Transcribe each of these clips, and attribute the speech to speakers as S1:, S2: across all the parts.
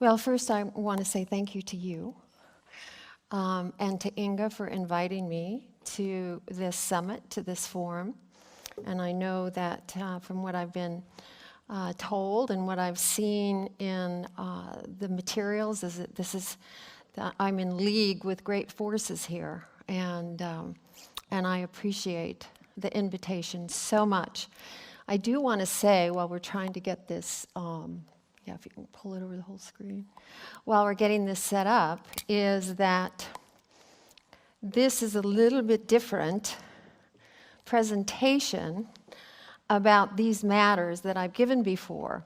S1: Well, first I want to say thank you to you and to Inga for inviting me to this summit, to this forum. And I know that from what I've been told and what I've seen in the materials is that I'm in league with great forces here, and I appreciate the invitation so much. I do want to say, while we're trying to get this, if you can pull it over the whole screen, while we're getting this set up, is that this is a little bit different presentation about these matters that I've given before.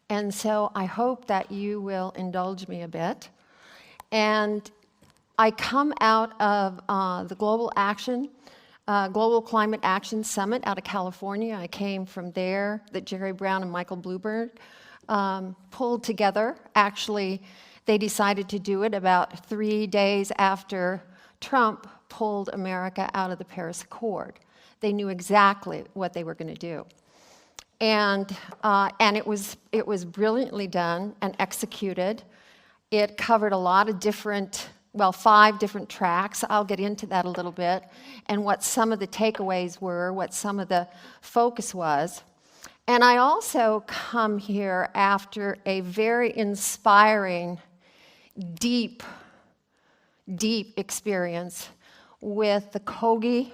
S1: And so I hope that you will indulge me a bit. And I come out of the Global Climate Action Summit out of California. I came from there, that Jerry Brown and Michael Bloomberg pulled together. Actually, they decided to do it about 3 days after Trump pulled America out of the Paris Accord. They knew exactly what they were going to do. And it was brilliantly done and executed. It covered a lot of different, 5 different tracks. I'll get into that a little bit, and what some of the takeaways were, what some of the focus was. And I also come here after a very inspiring, deep experience with the Kogi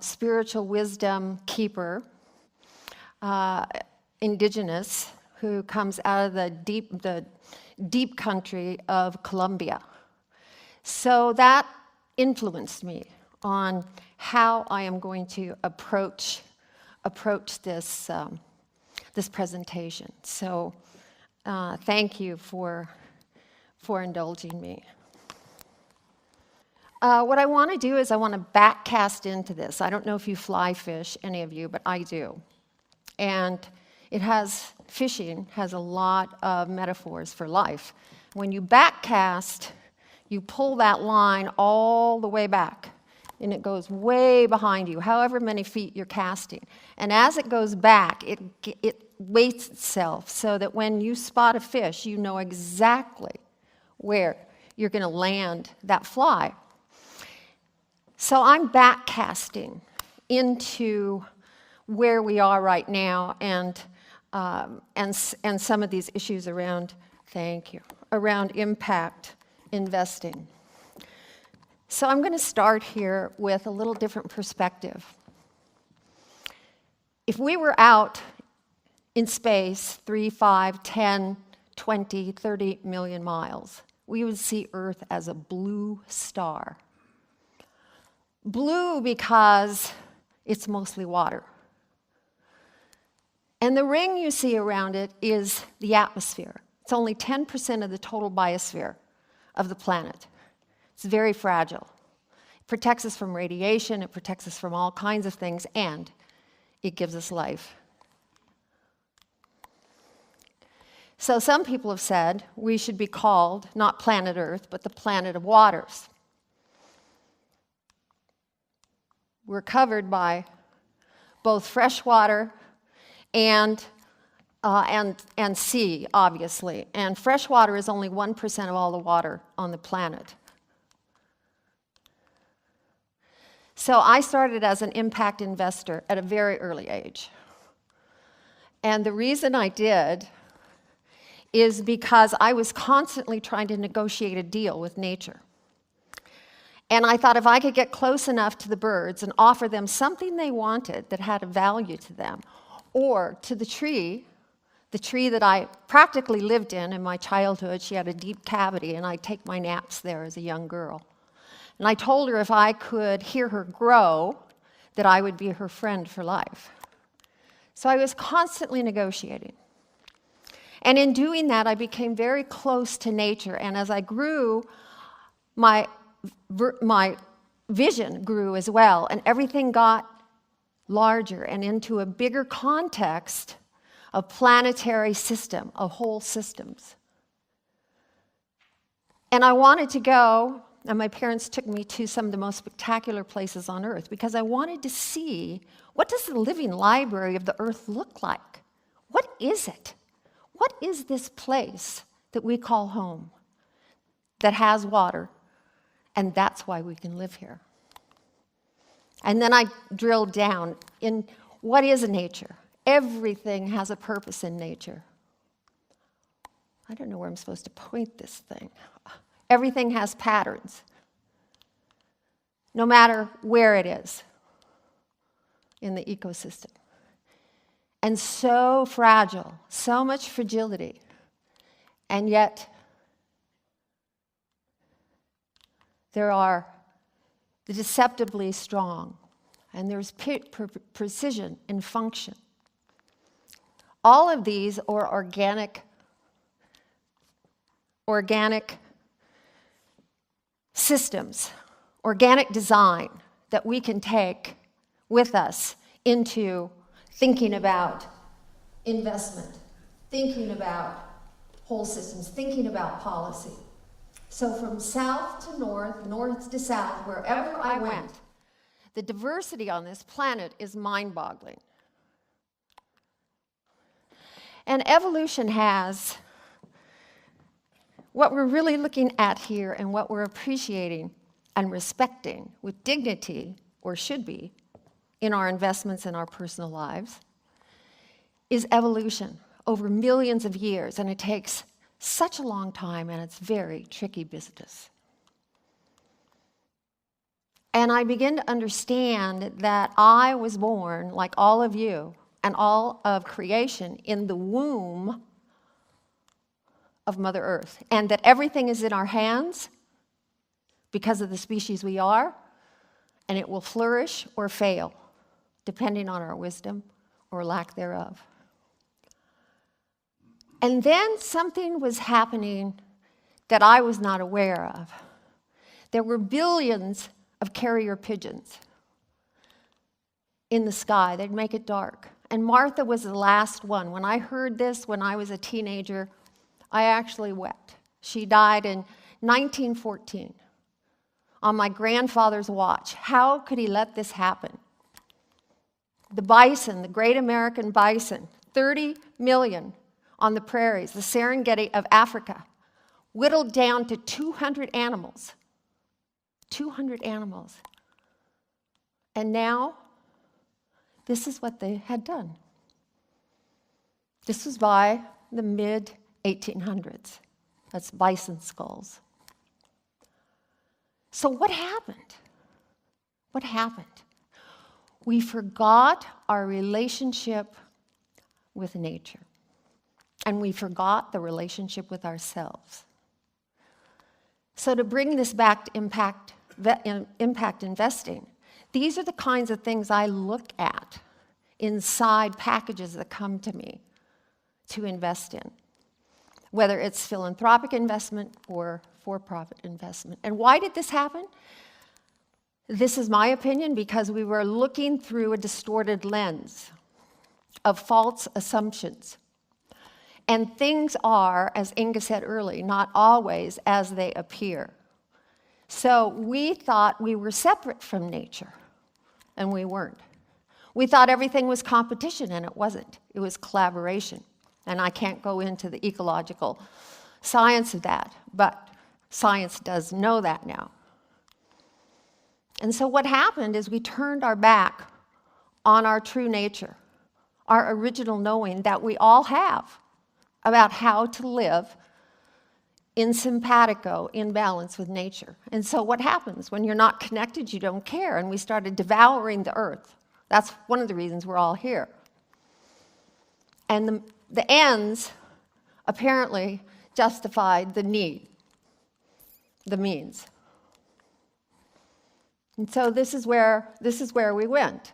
S1: spiritual wisdom keeper, indigenous, who comes out of the deep country of Colombia. So that influenced me on how I am going to approach this this presentation. So thank you for indulging me. What I want to do is I want to backcast into this. I don't know if you fly fish, any of you, but I do. And fishing has a lot of metaphors for life. When you backcast, you pull that line all the way back, and it goes way behind you, however many feet you're casting. And as it goes back, it weights itself so that when you spot a fish, you know exactly where you're going to land that fly. So I'm backcasting into where we are right now and some of these issues around, around impact investing. So I'm going to start here with a little different perspective. If we were out in space 3, 5, 10, 20, 30 million miles, we would see Earth as a blue star. Blue because it's mostly water. And the ring you see around it is the atmosphere. It's only 10% of the total biosphere of the planet. It's very fragile. It protects us from radiation, it protects us from all kinds of things, and it gives us life. So some people have said we should be called not planet Earth, but the planet of waters. We're covered by both fresh water and sea, obviously. And fresh water is only 1% of all the water on the planet. So I started as an impact investor at a very early age. And the reason I did is because I was constantly trying to negotiate a deal with nature. And I thought if I could get close enough to the birds and offer them something they wanted that had a value to them, or to the tree that I practically lived in my childhood. She had a deep cavity, and I'd take my naps there as a young girl. And I told her if I could hear her grow, that I would be her friend for life. So I was constantly negotiating. And in doing that, I became very close to nature. And as I grew, my vision grew as well, and everything got larger and into a bigger context of planetary system, of whole systems. And I wanted to go, and my parents took me to some of the most spectacular places on Earth because I wanted to see, what does the living library of the Earth look like? What is it? what is this place that we call home that has water, and that's why we can live here? And then I drilled down in what is nature? Everything has a purpose in nature. I don't know where I'm supposed to point this thing. Everything has patterns, no matter where it is in the ecosystem. And so fragile, so much fragility, and yet there are the deceptively strong, and there's precision in function. All of these are organic systems, organic design that we can take with us into thinking about investment, thinking about whole systems, thinking about policy. So from south to north, north to south, wherever I went, the diversity on this planet is mind-boggling. And evolution has, what we're really looking at here and what we're appreciating and respecting with dignity, or should be, in our investments in our personal lives, is evolution over millions of years, and it takes such a long time, and it's very tricky business. And I begin to understand that I was born, like all of you, and all of creation, in the womb of Mother Earth, and that everything is in our hands because of the species we are, and it will flourish or fail, depending on our wisdom or lack thereof. And then something was happening that I was not aware of. There were billions of carrier pigeons in the sky. They'd make it dark. And Martha was the last one. When I heard this when I was a teenager, I actually wept. She died in 1914 on my grandfather's watch. How could he let this happen? The bison, the great American bison, 30 million on the prairies, the Serengeti of Africa, whittled down to 200 animals. 200 animals. And now, this is what they had done. This was by the mid-1800s. That's bison skulls. So what happened? What happened? We forgot our relationship with nature. And we forgot the relationship with ourselves. So to bring this back to impact investing, these are the kinds of things I look at inside packages that come to me to invest in, whether it's philanthropic investment or for-profit investment. And why did this happen? This is my opinion, because we were looking through a distorted lens of false assumptions. And things are, as Inga said earlier, not always as they appear. So we thought we were separate from nature, and we weren't. We thought everything was competition, and it wasn't. It was collaboration. And I can't go into the ecological science of that, but science does know that now. And so what happened is we turned our back on our true nature, our original knowing that we all have about how to live in simpatico, in balance with nature. And so what happens? When you're not connected, you don't care. And we started devouring the earth. That's one of the reasons we're all here. And the ends apparently justified the need, the means. And so this is where we went.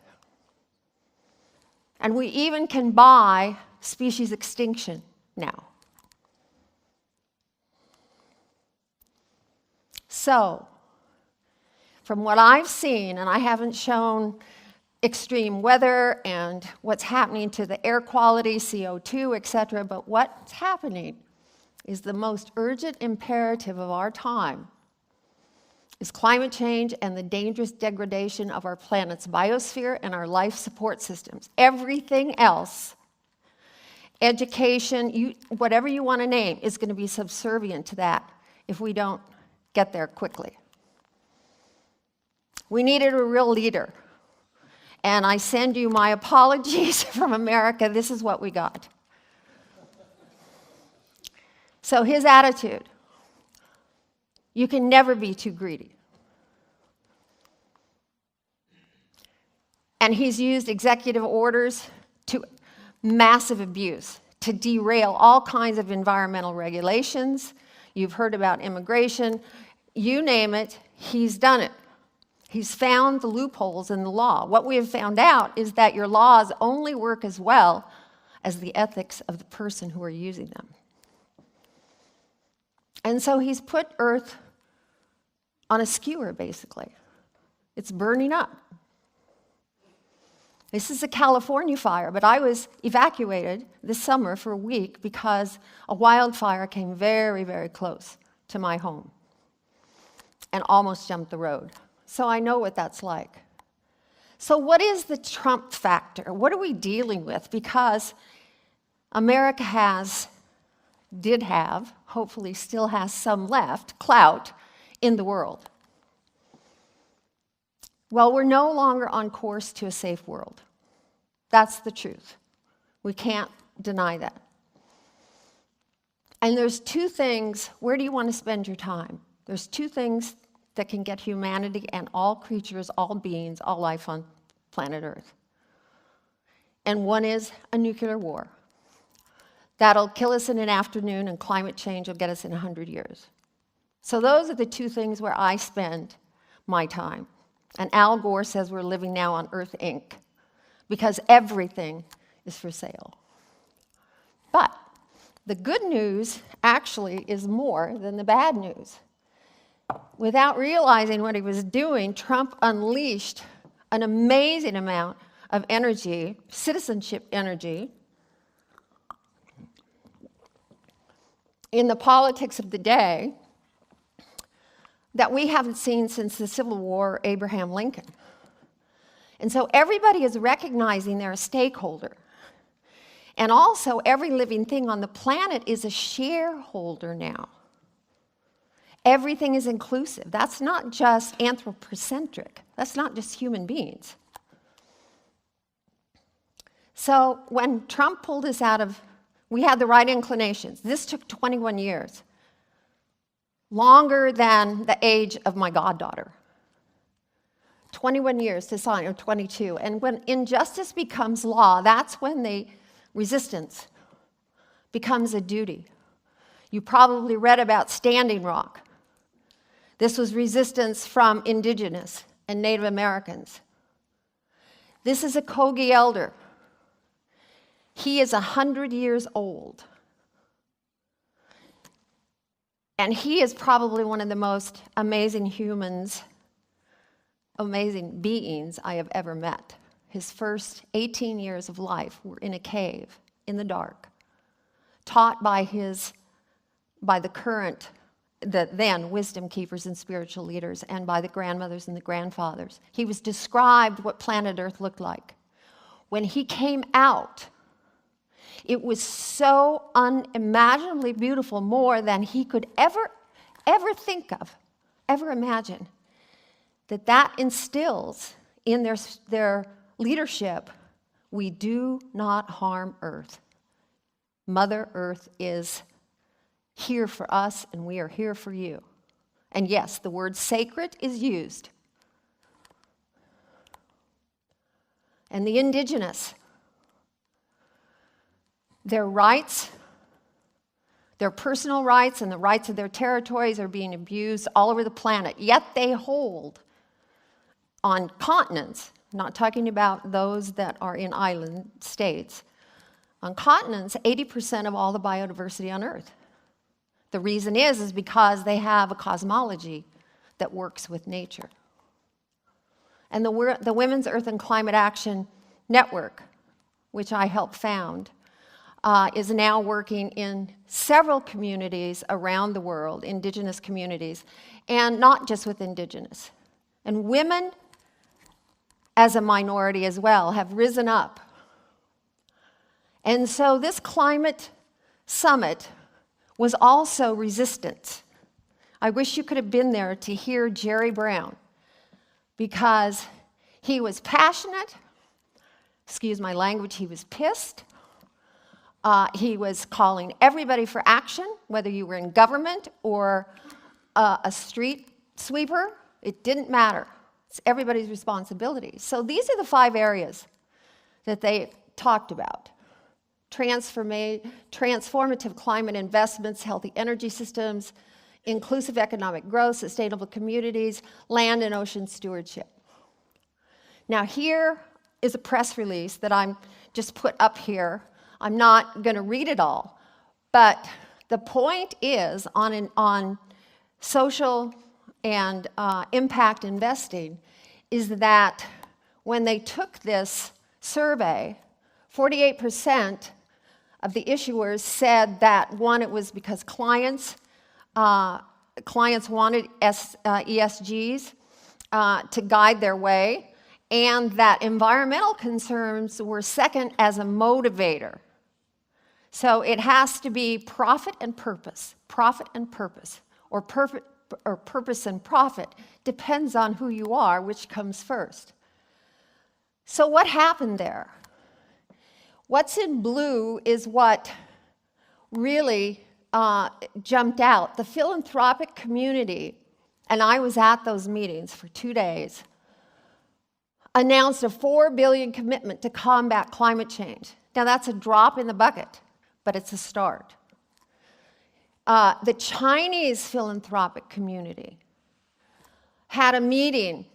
S1: And we even can buy species extinction now. So, from what I've seen, and I haven't shown extreme weather and what's happening to the air quality, CO2, etc., but what's happening is the most urgent imperative of our time is climate change and the dangerous degradation of our planet's biosphere and our life support systems. Everything else education, whatever you want to name, is going to be subservient to that if we don't get there quickly. We needed a real leader. And I send you my apologies from America. This is what we got. So his attitude, you can never be too greedy. And he's used executive orders to massive abuse, to derail all kinds of environmental regulations. You've heard about immigration. You name it, he's done it. He's found the loopholes in the law. What we have found out is that your laws only work as well as the ethics of the person who are using them. And so he's put Earth on a skewer, basically. It's burning up. This is a California fire, but I was evacuated this summer for a week because a wildfire came very, very close to my home and almost jumped the road. So I know what that's like. So what is the Trump factor? What are we dealing with? Because America did have, hopefully still has some left, clout in the world. Well, we're no longer on course to a safe world. That's the truth. We can't deny that. And there's two things, where do you want to spend your time? There's two things that can get humanity and all creatures, all beings, all life on planet Earth. And one is a nuclear war. That'll kill us in an afternoon, and climate change will get us in 100 years. So those are the two things where I spend my time. And Al Gore says we're living now on Earth Inc. because everything is for sale. But the good news actually is more than the bad news. Without realizing what he was doing, Trump unleashed an amazing amount of energy, citizenship energy, in the politics of the day that we haven't seen since the Civil War or Abraham Lincoln. And so everybody is recognizing they're a stakeholder. And also, every living thing on the planet is a shareholder now. Everything is inclusive. That's not just anthropocentric. That's not just human beings. So when Trump pulled us out of, we had the right inclinations. This took 21 years. Longer than the age of my goddaughter. 21 years to sign, or 22. And when injustice becomes law, that's when the resistance becomes a duty. You probably read about Standing Rock. This was resistance from indigenous and Native Americans. This is a Kogi elder. He is 100 years old. And he is probably one of the most amazing humans, amazing beings I have ever met. His first 18 years of life were in a cave, in the dark, taught by the then wisdom keepers and spiritual leaders, and by the grandmothers and the grandfathers. He was described what planet Earth looked like. When he came out, it was so unimaginably beautiful, more than he could ever think of, ever imagine, that instills in their leadership, we do not harm Earth. Mother Earth is here for us, and we are here for you. And yes, the word sacred is used. And the indigenous, their rights, their personal rights and the rights of their territories are being abused all over the planet. Yet they hold on continents, not talking about those that are in island states, on continents, 80% of all the biodiversity on Earth. The reason is because they have a cosmology that works with nature. And the Women's Earth and Climate Action Network, which I helped found, is now working in several communities around the world, indigenous communities, and not just with indigenous. And women, as a minority as well, have risen up And so this climate summit was also resistance. I wish you could have been there to hear Jerry Brown, because he was passionate, excuse my language, he was pissed. He was calling everybody for action, whether you were in government or a street sweeper. It didn't matter. It's everybody's responsibility. So these are the 5 areas that they talked about. Transformative climate investments, healthy energy systems, inclusive economic growth, sustainable communities, land and ocean stewardship. Now here is a press release that I'm just put up here. I'm not going to read it all, but the point is on social and impact investing is that when they took this survey, 48% of the issuers said that, one, it was because clients wanted ESGs to guide their way, and that environmental concerns were second as a motivator. So it has to be profit and purpose, or purpose and profit, depends on who you are, which comes first. So what happened there? What's in blue is what really jumped out. The philanthropic community, and I was at those meetings for 2 days, announced a $4 billion commitment to combat climate change. Now that's a drop in the bucket, but it's a start. The Chinese philanthropic community had a meeting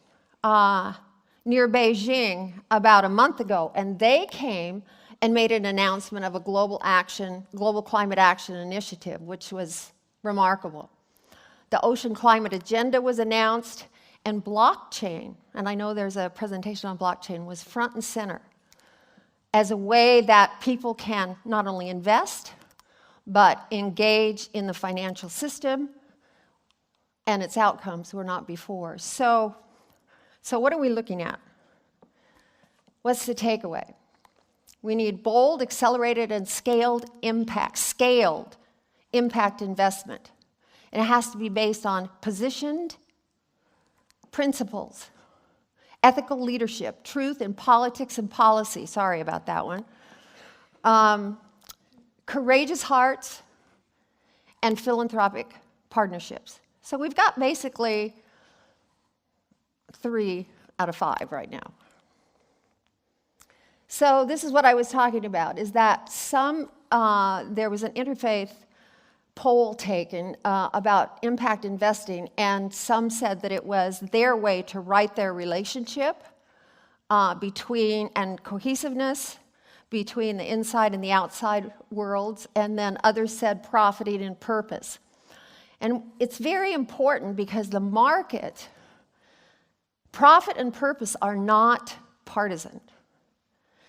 S1: near Beijing about a month ago, and they came and made an announcement of a global climate action initiative, which was remarkable. The Ocean Climate Agenda was announced, and blockchain, and I know there's a presentation on blockchain, was front and center as a way that people can not only invest, but engage in the financial system, and its outcomes were not before. So what are we looking at? What's the takeaway? We need bold, accelerated, and scaled impact investment. And it has to be based on positioned principles, ethical leadership, truth in politics and policy. Sorry about that one. Courageous hearts, and philanthropic partnerships. So we've got basically 3 out of 5 right now. So this is what I was talking about, is that there was an interfaith poll taken about impact investing, and some said that it was their way to write their relationship and cohesiveness between the inside and the outside worlds, and then others said profiting and purpose. And it's very important because the market, profit and purpose are not partisan.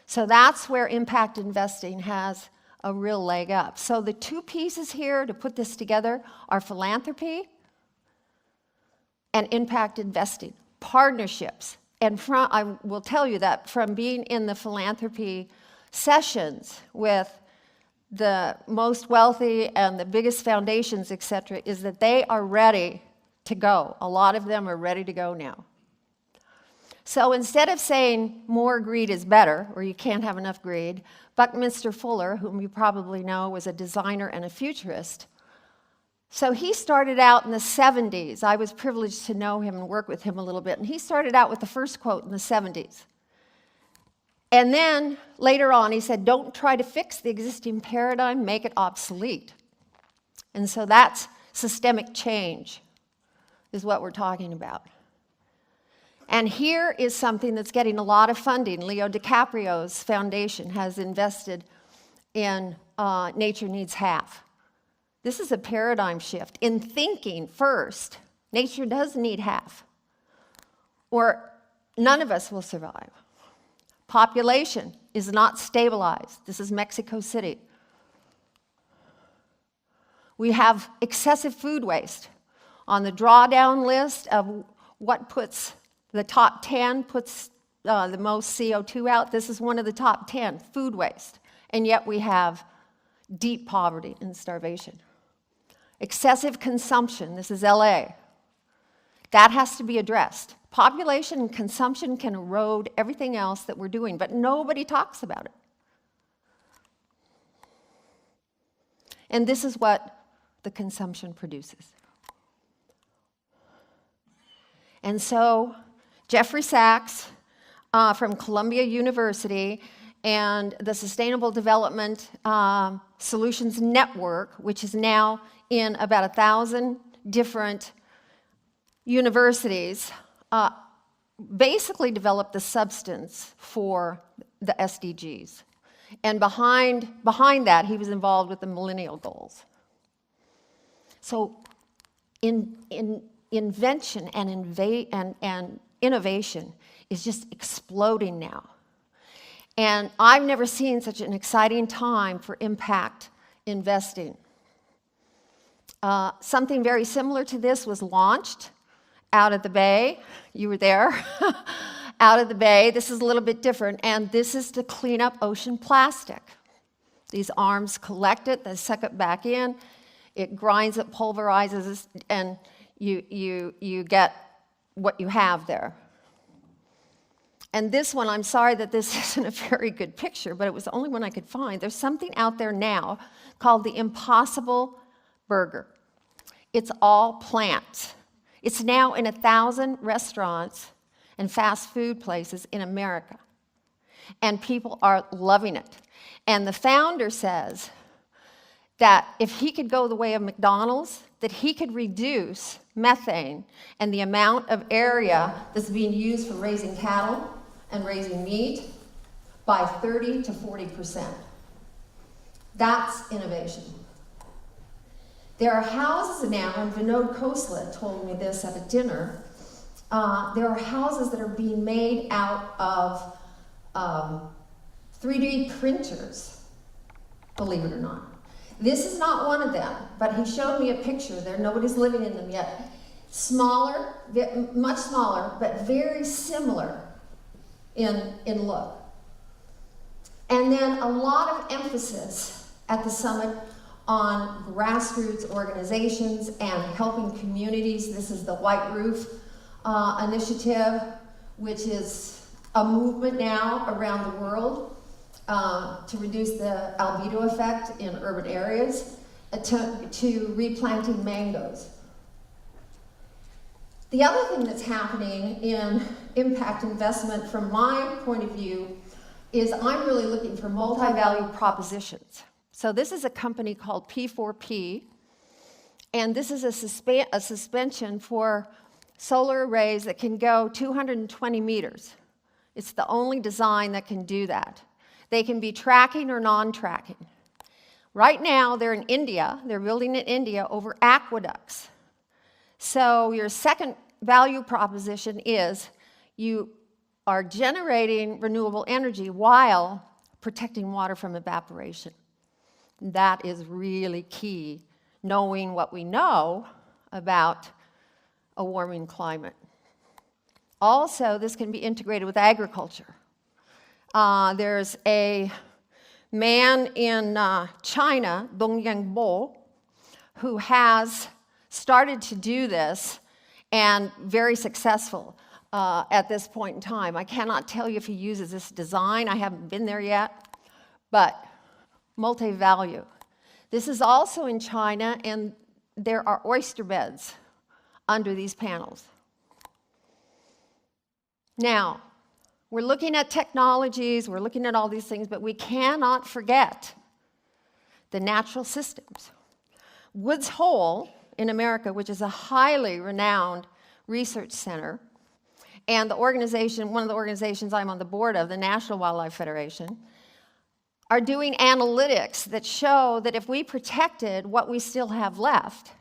S1: So that's where impact investing has a real leg up. So the 2 pieces here to put this together are philanthropy and impact investing, partnerships. And I will tell you that from being in the philanthropy sessions with the most wealthy and the biggest foundations, et cetera, is that they are ready to go. A lot of them are ready to go now. So instead of saying more greed is better, or you can't have enough greed, Buckminster Fuller, whom you probably know, was a designer and a futurist. So he started out in the 70s. I was privileged to know him and work with him a little bit. And he started out with the first quote in the 70s. And then later on, he said, don't try to fix the existing paradigm, make it obsolete. And so that's systemic change, is what we're talking about. And here is something that's getting a lot of funding. Leo DiCaprio's foundation has invested in Nature Needs Half. This is a paradigm shift in thinking first. Nature does need half, or none of us will survive. Population is not stabilized. This is Mexico City. We have excessive food waste. On the drawdown list of what puts the top 10 puts the most CO2 out, this is one of the top 10, food waste. and yet we have deep poverty and starvation. Excessive consumption, this is LA. That has to be addressed. Population and consumption can erode everything else that we're doing, but nobody talks about it. And this is what the consumption produces. And so Jeffrey Sachs from Columbia University and the Sustainable Development Solutions Network, which is now in about 1,000 different universities, basically developed the substance for the SDGs. And behind that, he was involved with the Millennial Goals. So invention and innovation is just exploding now. And I've never seen such an exciting time for impact investing. Something very similar to this was launched out of the Bay. You were there. Out of the Bay. This is a little bit different, and this is to clean up ocean plastic. These arms collect it, they suck it back in, it grinds it, pulverizes, and you get what you have there. And this one, I'm sorry that this isn't a very good picture, but it was the only one I could find. There's something out there now called the Impossible Burger. It's all plant. It's now in 1,000 restaurants and fast food places in America. And people are loving it. And the founder says that if he could go the way of McDonald's, that he could reduce methane and the amount of area that's being used for raising cattle and raising meat by 30 to 40%. That's innovation. There are houses now, and Vinod Khosla told me this at a dinner, there are houses that are being made out of 3D printers, believe it or not. This is not one of them, but he showed me a picture there. Nobody's living in them yet. Smaller, much smaller, but very similar in look. And then a lot of emphasis at the summit on grassroots organizations and helping communities. This is the White Roof Initiative, which is a movement now around the world to reduce the albedo effect in urban areas, to replanting mangoes. The other thing that's happening in impact investment from my point of view is I'm really looking for multi-value propositions. So this is a company called P4P, and this is a suspension for solar arrays that can go 220 meters. It's the only design that can do that. They can be tracking or non-tracking. Right now, they're in India. They're building in India over aqueducts. So your second value proposition is you are generating renewable energy while protecting water from evaporation. That is really key, knowing what we know about a warming climate. Also, this can be integrated with agriculture. There's a man in China, Dongyang Bo, who has started to do this and very successful at this point in time. I cannot tell you if he uses this design. I haven't been there yet, but multi-value. This is also in China, and there are oyster beds under these panels. Now, we're looking at technologies, we're looking at all these things, but we cannot forget the natural systems. Woods Hole in America, which is a highly renowned research center, and the organization, one of the organizations I'm on the board of, the National Wildlife Federation, are doing analytics that show that if we protected what we still have left,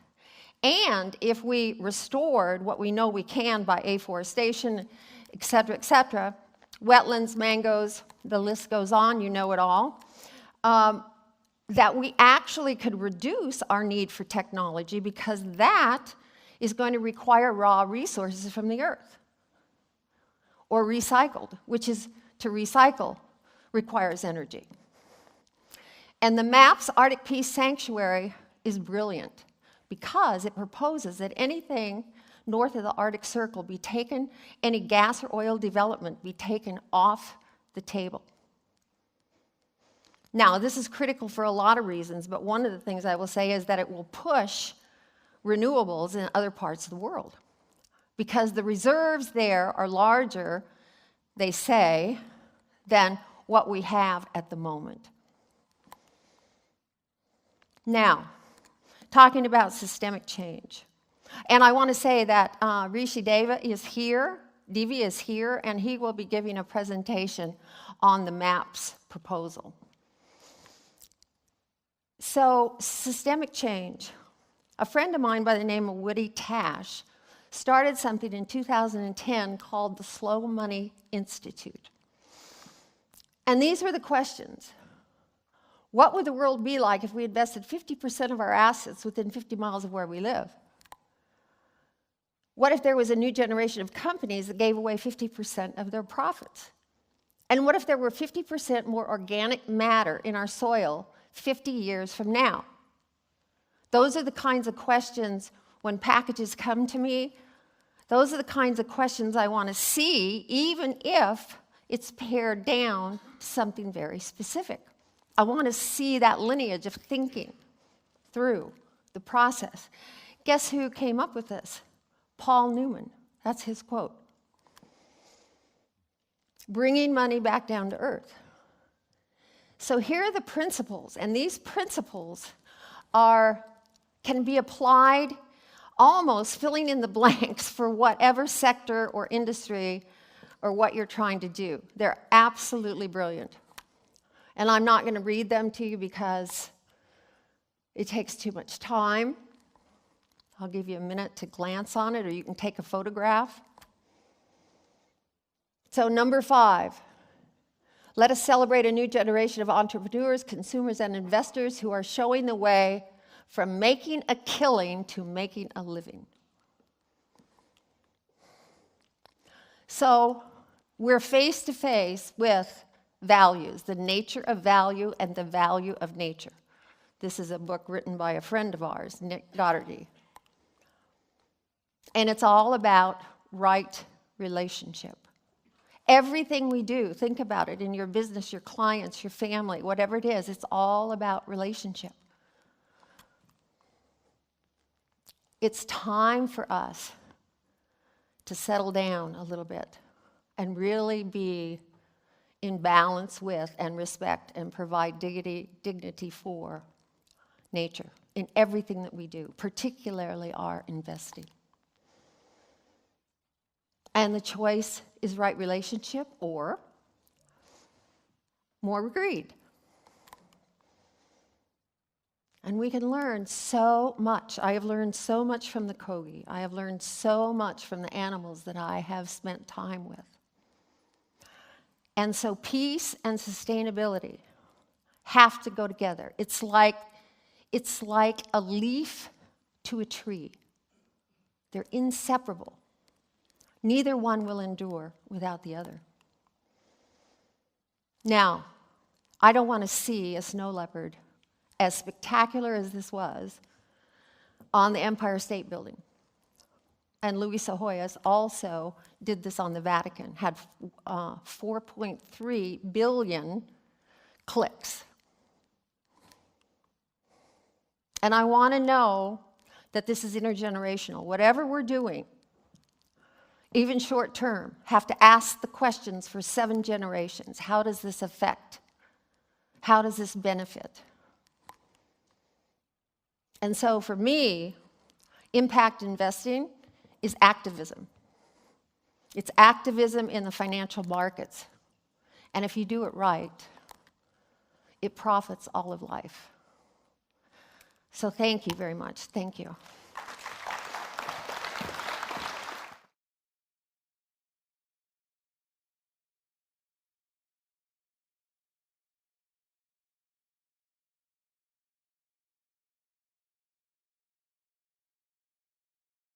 S1: and if we restored what we know we can by afforestation, et cetera, wetlands, mangoes, the list goes on, you know it all, that we actually could reduce our need for technology because that is going to require raw resources from the earth or recycled, which is to recycle requires energy. And the MAP's Arctic Peace Sanctuary is brilliant because it proposes that anything north of the Arctic Circle be taken, any gas or oil development be taken off the table. Now, this is critical for a lot of reasons, but one of the things I will say is that it will push renewables in other parts of the world because the reserves there are larger, they say, than what we have at the moment. Now, talking about systemic change. And I want to say that Rishi Devi is here, and he will be giving a presentation on the MAPS proposal. So, systemic change. A friend of mine by the name of Woody Tash started something in 2010 called the Slow Money Institute. And these were the questions. What would the world be like if we invested 50% of our assets within 50 miles of where we live? What if there was a new generation of companies that gave away 50% of their profits? And what if there were 50% more organic matter in our soil 50 years from now? Those are the kinds of questions when packages come to me. Those are the kinds of questions I want to see, even if it's pared down to something very specific. I want to see that lineage of thinking through the process. Guess who came up with this? Paul Newman. That's his quote. Bringing money back down to earth. So here are the principles, and these principles can be applied almost filling in the blanks for whatever sector or industry or what you're trying to do. They're absolutely brilliant. And I'm not going to read them to you because it takes too much time. I'll give you a minute to glance on it, or you can take a photograph. So, number 5, let us celebrate a new generation of entrepreneurs, consumers, and investors who are showing the way from making a killing to making a living. So, we're face to face with values, the nature of value and the value of nature. This is a book written by a friend of ours, Nick Goddard. And it's all about right relationship. Everything we do, think about it in your business, your clients, your family, whatever it is, it's all about relationship. It's time for us to settle down a little bit and really be in balance with and respect and provide dignity for nature in everything that we do, particularly our investing. And the choice is right relationship or more greed. And we can learn so much. I have learned so much from the Kogi. I have learned so much from the animals that I have spent time with. And so peace and sustainability have to go together. It's like a leaf to a tree. They're inseparable. Neither one will endure without the other. Now, I don't want to see a snow leopard, as spectacular as this was, on the Empire State Building. And Luis Ahoyas also did this on the Vatican, had 4.3 billion clicks. And I want to know that this is intergenerational. Whatever we're doing, even short term, have to ask the questions for 7 generations. How does this affect? How does this benefit? And so for me, impact investing is activism. It's activism in the financial markets. And if you do it right, it profits all of life. So thank you very much. Thank you.